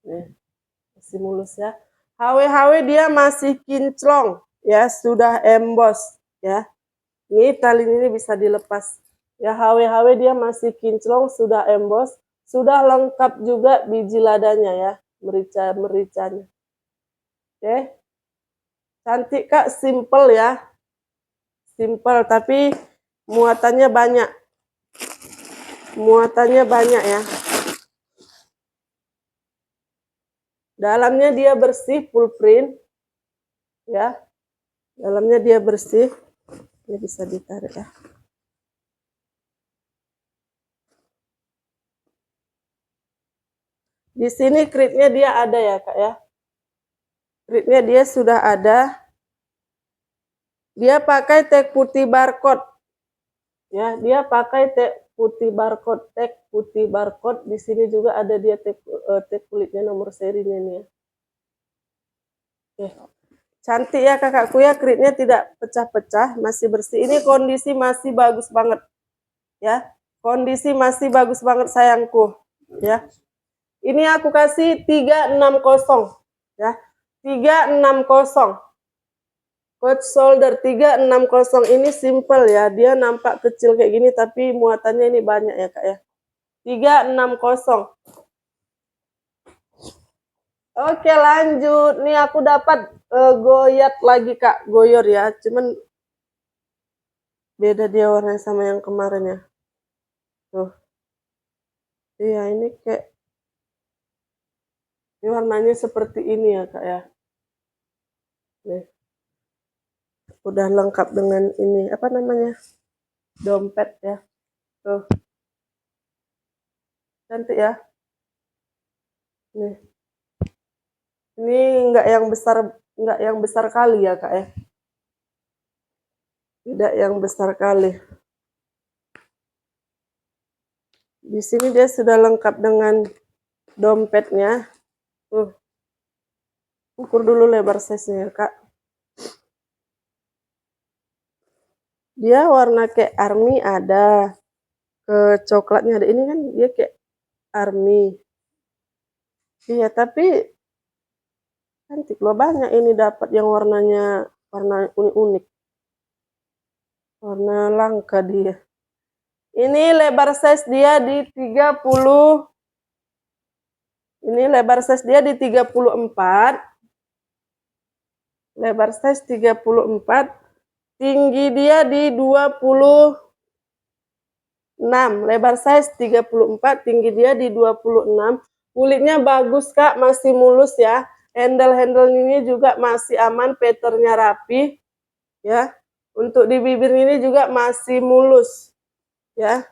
Nih. Masih mulus ya. HW dia masih kinclong. Ya, sudah emboss. Ya. Ini tali ini bisa dilepas. Ya, HW dia masih kinclong, sudah emboss. Sudah lengkap juga biji ladanya ya. Merica-mericanya. Oke. Cantik, Kak, simple ya. Simple, tapi muatannya banyak. Muatannya banyak ya. Dalamnya dia bersih, full print. Ya. Dalamnya dia bersih. Ini bisa ditarik ya. Di sini kritnya dia ada ya, Kak ya. Kritnya dia sudah ada. Dia pakai tag putih barcode. Ya, dia pakai tag putih barcode, Di sini juga ada dia tag kulitnya, nomor serinya nih ya. Oke. Cantik ya kakakku ya, kritnya tidak pecah-pecah, masih bersih. Ini kondisi masih bagus banget. Ya. Kondisi masih bagus banget sayangku, ya. Ini aku kasih 360 ya. 360. Coach shoulder 360 ini simple ya. Dia nampak kecil kayak gini tapi muatannya ini banyak ya, Kak ya. 360. Oke, lanjut. Nih aku dapat goyat lagi, Kak. Goyor ya. Cuman beda dia warnanya sama yang kemarin ya. Tuh. Iya, ini kayak ini warnanya seperti ini ya, Kak ya. Nih. Udah lengkap dengan ini, apa namanya? Dompet ya. Tuh. Cantik ya. Nih. Ini enggak yang besar kali ya, Kak ya. Tidak yang besar kali. Di sini dia sudah lengkap dengan dompetnya. Tuh. Ukur dulu lebar size-nya, Kak. Dia warna kayak army ada. Coklatnya ada. Ini kan dia kayak army. Iya, tapi cantik loh, banyak ini dapat yang warnanya warna unik-unik. Warna langka dia. Ini lebar size dia di 30. Ini lebar size dia di 34. Lebar size 34. Tinggi dia di 26. Lebar size 34, tinggi dia di 26. Kulitnya bagus, Kak, masih mulus ya. Handle ini juga masih aman, patternnya rapi. Ya. Untuk di bibir ini juga masih mulus. Ya.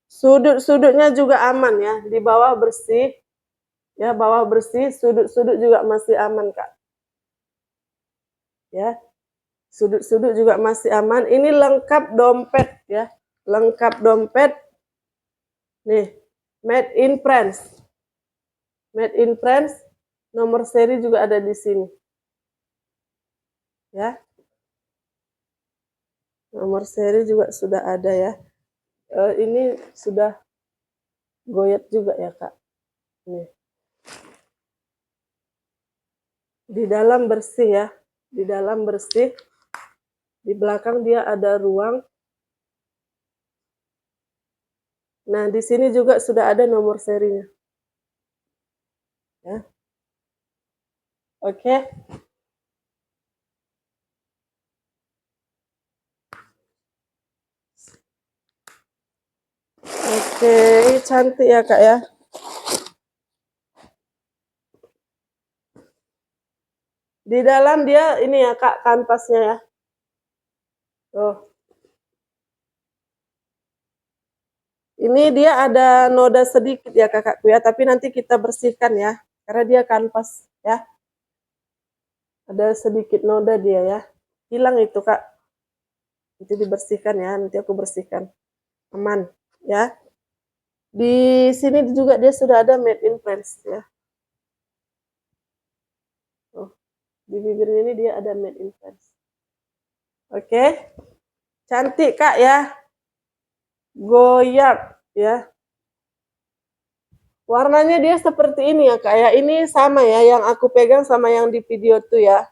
Sudut-sudutnya juga aman ya. Di bawah bersih. Ya, bawah bersih, sudut-sudut juga masih aman, Kak. Ya. Sudut-sudut juga masih aman. Ini lengkap dompet ya. Lengkap dompet. Nih, made in France. Made in France. Nomor seri juga ada di sini. Ya. Nomor seri juga sudah ada ya. Ini sudah goyat juga ya, Kak. Nih. Di dalam bersih ya. Di dalam bersih. Di belakang dia ada ruang. Nah, di sini juga sudah ada nomor serinya. Ya. Oke. Oke, cantik ya, Kak ya. Di dalam dia ini ya, Kak, kanvasnya ya. Tuh. Ini dia ada noda sedikit ya, kakakku ya, tapi nanti kita bersihkan ya, karena dia kanvas ya. Ada sedikit noda dia ya. Hilang itu, Kak. Nanti dibersihkan ya, nanti aku bersihkan. Aman ya. Di sini juga dia sudah ada made in France ya. Oh, di bibirnya ini dia ada made in France. Oke. Cantik, Kak ya. Goyard ya. Warnanya dia seperti ini ya, Kak ya. Ini sama ya, yang aku pegang sama yang di video tuh ya.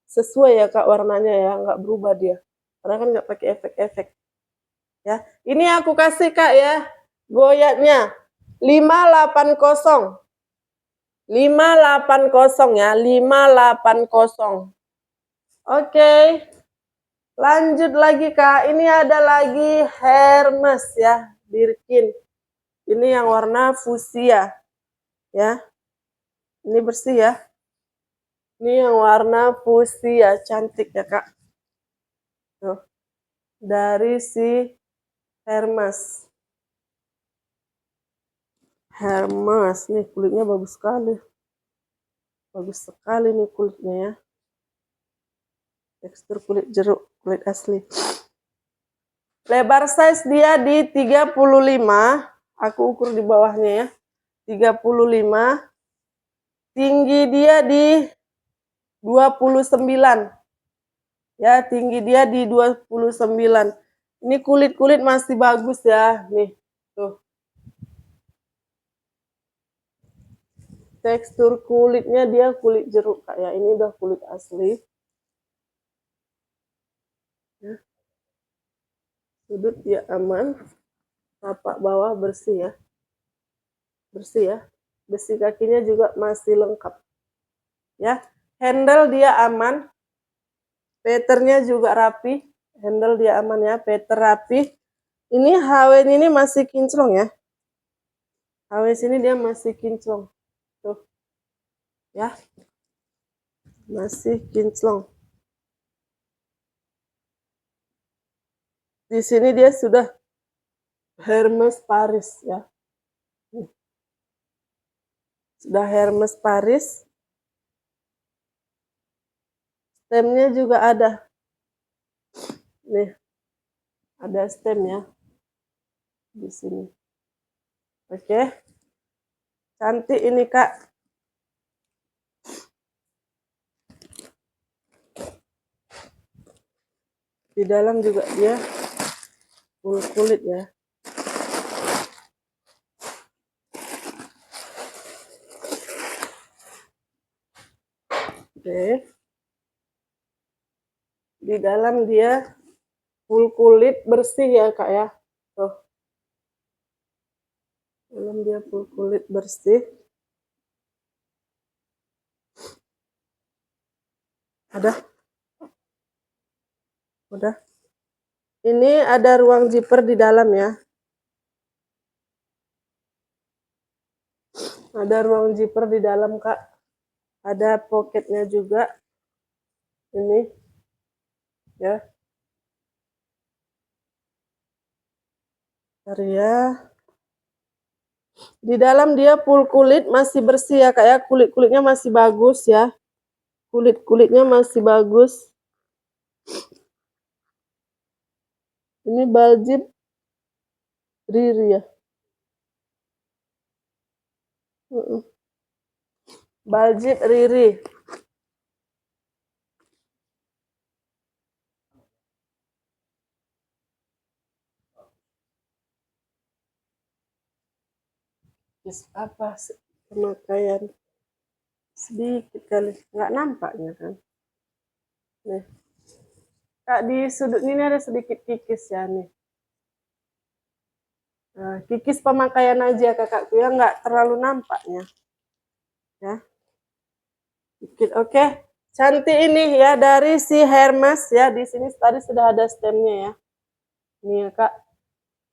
Sesuai ya, Kak, warnanya ya, nggak berubah dia. Karena kan nggak pakai efek-efek. Ya. Ini aku kasih, Kak ya. Goyatnya 580. 580 ya, 580. Oke. Lanjut lagi Kak, ini ada lagi Hermes ya, Birkin. Ini yang warna fuchsia ya. Ini bersih ya. Ini yang warna fuchsia, cantik ya Kak. Tuh. Dari si Hermes. Hermes, nih kulitnya bagus sekali. Bagus sekali nih kulitnya ya. Tekstur kulit jeruk, kulit asli. Lebar size dia di 35. Aku ukur di bawahnya ya. 35. Tinggi dia di 29. Ya, tinggi dia di 29. Ini kulit-kulit masih bagus ya. Nih, tuh. Tekstur kulitnya dia kulit jeruk kayak ini udah kulit asli. Ya. Sudut dia aman. Tapak bawah bersih ya. Bersih ya. Besi kakinya juga masih lengkap. Ya. Handle dia aman. Patternnya juga rapi. Handle dia aman ya. Pattern rapi. Ini HW ini masih kinclong ya. HW sini dia masih kinclong. Tuh. Ya. Masih kinclong. Di sini dia sudah Hermes Paris ya. Sudah Hermes Paris. Stemnya juga ada. Nih. Ada stem ya. Di sini. Oke. Cantik ini Kak. Di dalam juga dia full kulit ya. Oke. Di dalam dia full kulit bersih ya Kak ya. Tuh. Dalam dia full kulit bersih. Ada. Udah. Ini ada ruang zipper di dalam ya. Ada ruang zipper di dalam Kak. Ada pocketnya juga. Ini. Ya. Area. Di dalam dia full kulit masih bersih ya Kak ya. Kulit-kulitnya masih bagus ya. Kulit-kulitnya masih bagus. Ini baljib Riri ya. Baljib Riri. Apa pemakaian sedikit kali, nggak nampaknya kan. Nih Kak, di sudut ini ada sedikit kikis ya nih. Nah, kikis pemakaian aja kakakku ya, nggak terlalu nampaknya ya. Dikit. Oke. Cantik ini ya dari si Hermes ya. Di sini tadi sudah ada stemnya ya. Ini ya Kak,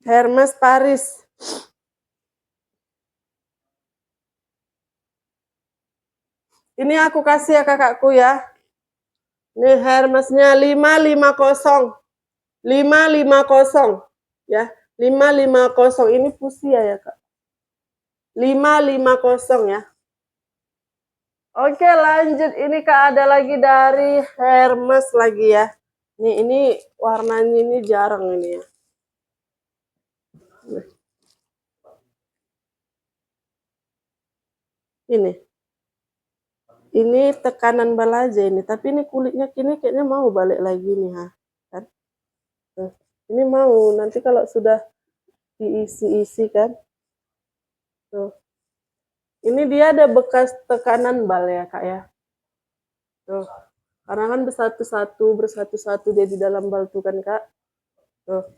Hermes Paris. Ini aku kasih ya kakakku ya. Ini Hermesnya 550. 550 ya. 550 ini fuchsia ya Kak. 550 ya. Oke, lanjut. Ini Kak ada lagi dari Hermes lagi ya. Ini warnanya ini jarang ini ya. Ini tekanan bal aja ini, tapi ini kulitnya kini kayaknya mau balik lagi nih ha. Kan? Nah, ini mau nanti kalau sudah diisi-isi kan. Tuh. Ini dia ada bekas tekanan bal ya Kak ya. Tuh. Karena kan bersatu-satu dia di dalam bal tuh kan Kak. Tuh.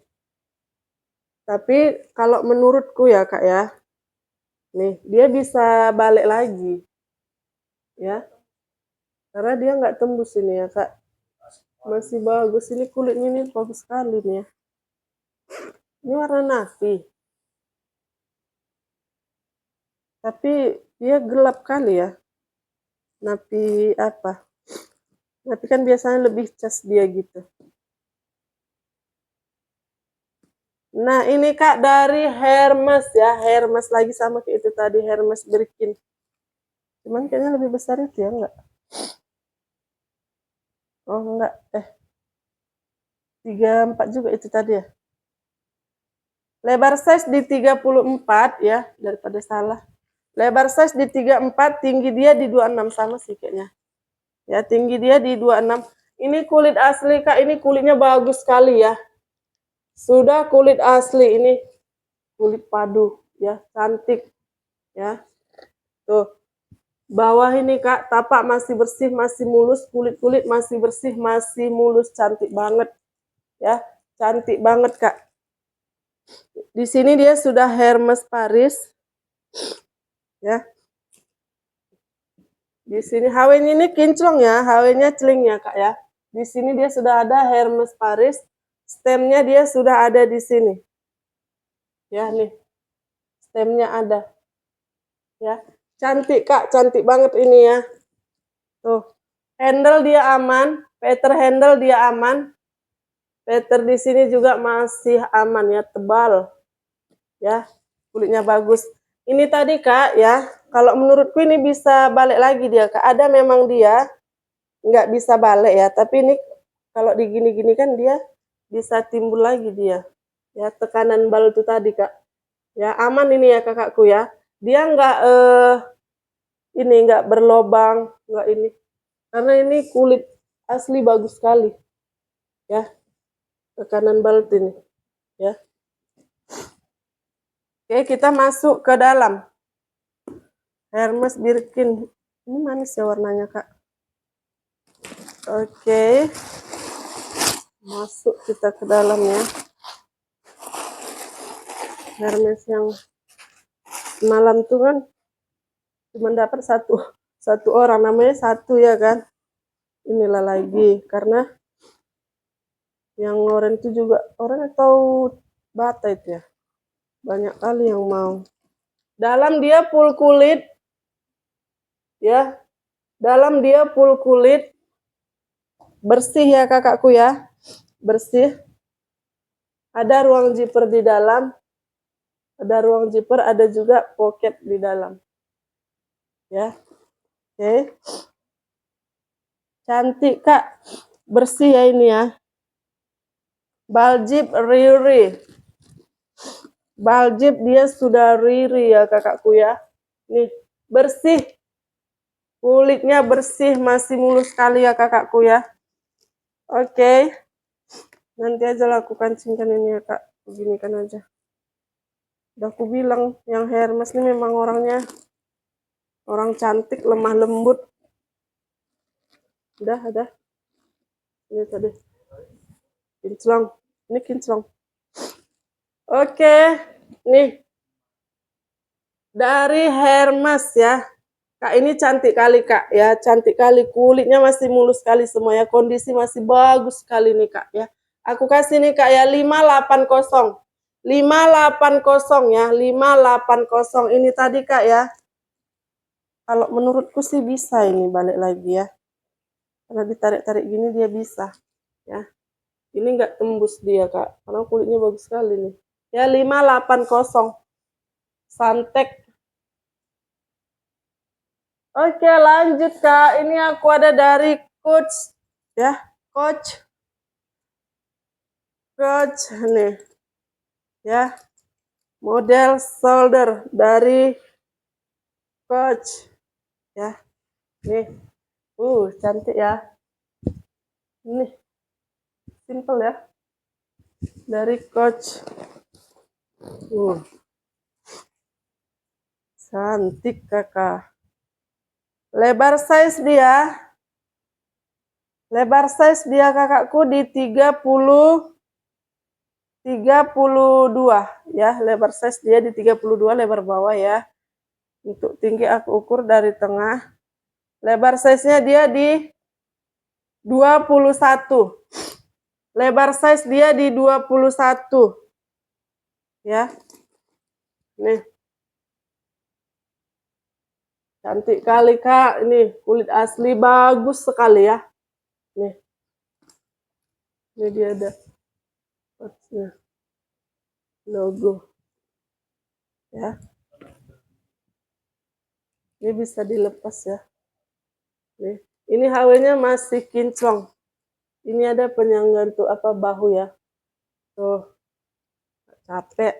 Tapi kalau menurutku ya Kak ya, nih dia bisa balik lagi. Ya. Karena dia nggak tembus ini ya Kak. Masih bagus. Ini kulitnya ini bagus sekali nih ya. Ini warna napi. Tapi dia gelap kali ya. Napi apa? Napi kan biasanya lebih cas dia gitu. Nah ini Kak dari Hermes ya. Hermes lagi sama kayak itu tadi. Hermes Birkin. Cuman kayaknya lebih besar itu ya enggak? Oh enggak. 34 juga itu tadi ya. Lebar size di 34 ya. Daripada salah. Lebar size di 34. Tinggi dia di 26 sama sih kayaknya. Ya tinggi dia di 26. Ini kulit asli Kak. Ini kulitnya bagus sekali ya. Sudah kulit asli ini, kulit padu ya, cantik ya. Tuh, bawah ini Kak, tapak masih bersih, masih mulus, kulit-kulit masih bersih, masih mulus, cantik banget ya. Cantik banget Kak. Di sini dia sudah Hermes Paris ya. Di sini HW-nya ini kinclong ya, HW-nya celing ya Kak ya. Di sini dia sudah ada Hermes Paris, stemnya dia sudah ada di sini. Ya nih, stemnya ada. Ya, cantik Kak, cantik banget ini ya. Tuh, handle dia aman, Peter handle dia aman. Peter di sini juga masih aman ya, tebal. Ya, kulitnya bagus. Ini tadi Kak ya, kalau menurutku ini bisa balik lagi dia Kak. Ada memang dia nggak bisa balik ya, tapi ini kalau digini-gini kan dia bisa timbul lagi dia. Ya, tekanan bal itu tadi Kak. Ya, aman ini ya kakakku ya. Dia nggak ini nggak berlobang, nggak ini. Karena ini kulit asli bagus sekali. Ya, tekanan balut ini. Ya. Oke, kita masuk ke dalam. Hermes Birkin. Ini manis ya warnanya, Kak. Oke. Masuk kita ke dalam ya. Hermes yang malam tuh kan cuma dapat satu orang, namanya satu ya kan. Inilah lagi karena yang oranye itu juga orang atau bata itu ya. Banyak kali yang mau. Dalam dia full kulit. Ya. Dalam dia full kulit. Bersih ya kakakku ya. Bersih. Ada ruang zipper di dalam. Ada ruang zipper, ada juga pocket di dalam. Ya. Oke. Cantik Kak. Bersih ya ini ya. Baljib Riri. Baljib dia sudah Riri ya kakakku ya. Nih, bersih. Kulitnya bersih, masih mulus sekali ya kakakku ya. Oke. Nanti aja lakukan kancingkan ini ya Kak. Beginikan aja. Udah aku bilang yang Hermes ini memang orangnya orang cantik, lemah lembut. Udah ada. Ini tadi. Kinclong. Ini kinclong. Oke. Nih. Dari Hermes ya. Kak ini cantik kali Kak ya. Cantik kali. Kulitnya masih mulus sekali semua ya. Kondisi masih bagus sekali nih Kak ya. Aku kasih nih Kak ya 580. 580 ya. 580. Ini tadi Kak ya. Kalau menurutku sih bisa ini balik lagi ya. Karena ditarik-tarik gini dia bisa. Ya. Ini nggak tembus dia Kak. Karena kulitnya bagus sekali nih. Ya 580. Santek. Oke lanjut Kak. Ini aku ada dari Coach. Ya. Coach. Coach nih. Ya. Model shoulder dari Coach. Ya. Nih. Cantik ya. Nih. Simple ya. Dari Coach. Cantik kakak. Lebar size dia. Lebar size dia kakakku di 32 ya. Lebar size dia di 32 lebar bawah ya. Untuk tinggi aku ukur dari tengah. Lebar size-nya dia di 21. Lebar size dia di 21. Ya. Nih. Cantik kali, Kak. Ini kulit asli bagus sekali ya. Nih. Ini dia ada logo. Ya. Ini bisa dilepas ya. Nih. Ini HW-nya masih kinclong. Ini ada penyangga untuk apa bahu ya. Tuh. Capek.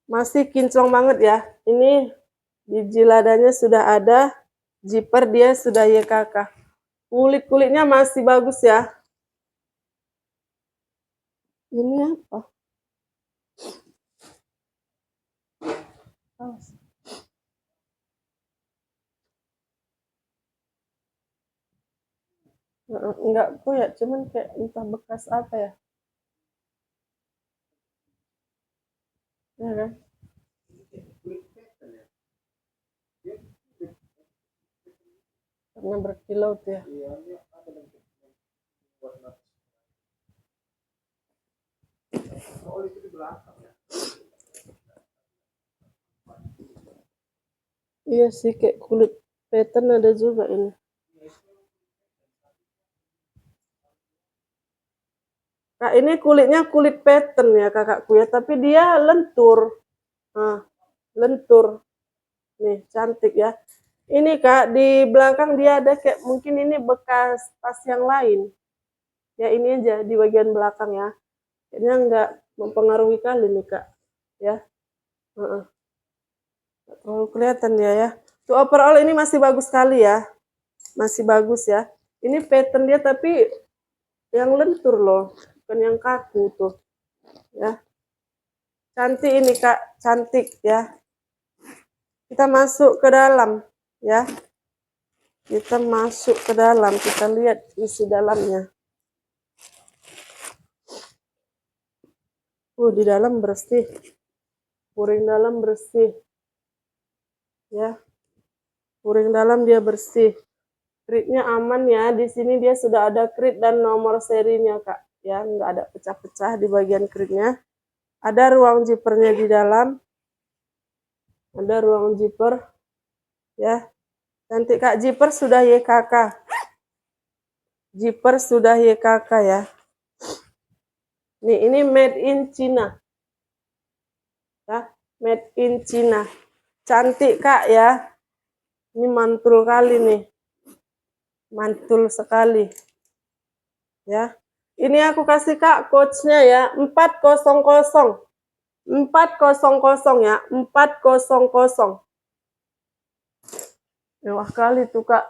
Masih kinclong banget ya. Ini biji ladanya sudah ada. Zipper dia sudah YKK. Kulit-kulitnya masih bagus ya. Ini apa? Enggak kok ya, cuman kayak entah bekas apa ya. Ya kan? Karena berkilau tuh ya. Iya sih, kayak kulit pattern ada juga ini. Nah, ini kulitnya kulit pattern ya kakakku ya, tapi dia lentur. Nah, lentur. Nih, cantik ya. Ini Kak, di belakang dia ada kayak mungkin ini bekas tas yang lain. Ya ini aja di bagian belakang ya. Kayaknya nggak mempengaruhi kali nih Kak. Ya. Nggak terlalu kelihatan dia ya. Tuh overall ini masih bagus sekali ya. Masih bagus ya. Ini pattern dia tapi yang lentur loh. Bukan yang kaku tuh. Ya. Cantik ini Kak. Cantik ya. Kita masuk ke dalam ya. Kita masuk ke dalam. Kita lihat isi dalamnya. Di dalam bersih. Puring dalam bersih. Ya. Puring dalam dia bersih. Kritnya aman ya. Di sini dia sudah ada krit dan nomor serinya, Kak. Ya, nggak ada pecah-pecah di bagian kritnya. Ada ruang zippernya di dalam. Ada ruang zipper. Ya. Cantik, Kak. Zipper sudah YKK. Zipper sudah YKK ya. Nih, ini made in China. Ya, made in China. Cantik, Kak ya. Ini mantul kali nih. Mantul sekali. Ya. Ini aku kasih Kak coachnya ya. 400. 400 ya. 400. Mewah kali tuh Kak.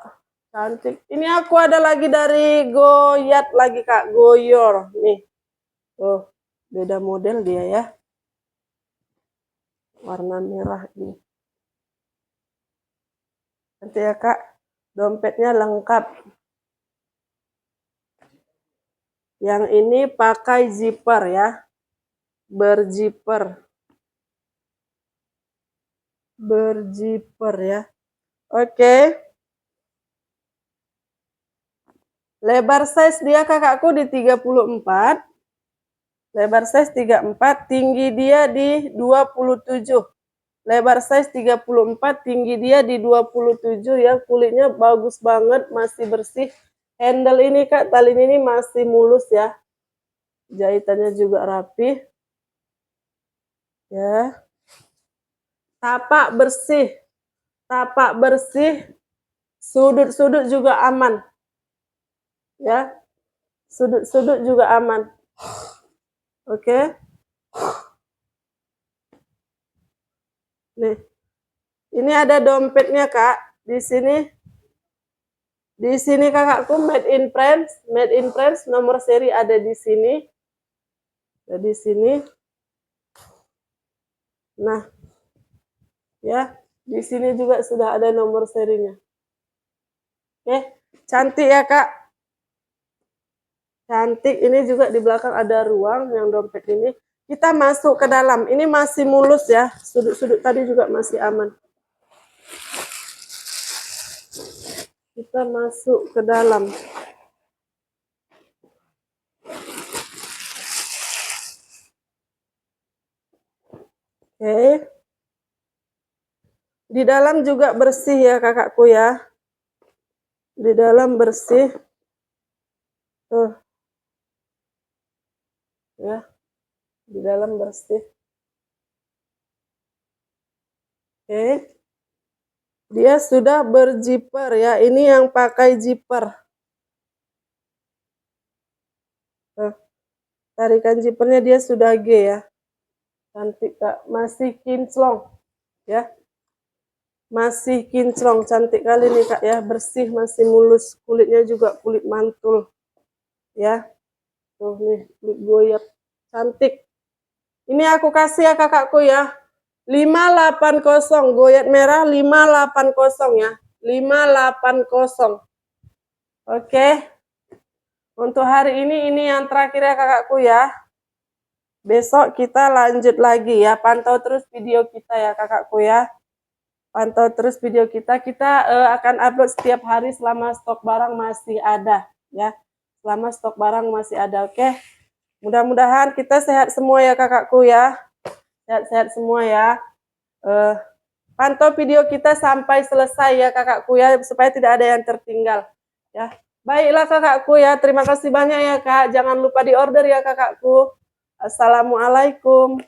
Cantik. Ini aku ada lagi dari Goyat lagi Kak. Goyor. Nih. Tuh. Beda model dia ya. Warna merah ini. Nanti ya Kak. Dompetnya lengkap. Yang ini pakai zipper ya. Berzipper. Berzipper ya. Oke. Lebar size dia kakakku di 34. Lebar size 34, tinggi dia di 27. Lebar size 34, tinggi dia di 27 ya. Kulitnya bagus banget, masih bersih. Handle ini Kak, tali ini masih mulus ya. Jahitannya juga rapi. Ya. Tapak bersih. Tapak bersih. Sudut-sudut juga aman. Ya. Sudut-sudut juga aman. Oke. Nih. Ini ada dompetnya, Kak. Di sini. Di sini kakakku made in France. Made in France, nomor seri ada di sini. Ada di sini. Nah. Ya, di sini juga sudah ada nomor serinya. Oke, cantik ya, Kak. Cantik. Ini juga di belakang ada ruang yang dompet ini. Kita masuk ke dalam. Ini masih mulus ya. Sudut-sudut tadi juga masih aman. Kita masuk ke dalam. Oke. Di dalam juga bersih ya kakakku ya. Di dalam bersih. Tuh. Ya. Di dalam bersih. Oke. Dia sudah berjiper ya. Ini yang pakai jiper. Tuh. Tarikan jipernya dia sudah G ya. Cantik Kak. Masih kinclong ya. Masih kinclong, cantik kali nih Kak ya, bersih, masih mulus, kulitnya juga kulit mantul ya. Tuh nih, kulit goyap, cantik. Ini aku kasih ya kakakku ya, 580, goyat merah 580 ya, 580. Oke, untuk hari ini yang terakhir ya kakakku ya. Besok kita lanjut lagi ya, pantau terus video kita ya kakakku ya. Pantau terus video kita akan upload setiap hari selama stok barang masih ada ya. Selama stok barang masih ada, oke. Mudah-mudahan kita sehat semua ya kakakku ya. Sehat-sehat semua ya. Pantau video kita sampai selesai ya kakakku ya, supaya tidak ada yang tertinggal ya. Baiklah kakakku ya, terima kasih banyak ya Kak. Jangan lupa di order ya kakakku. Assalamualaikum.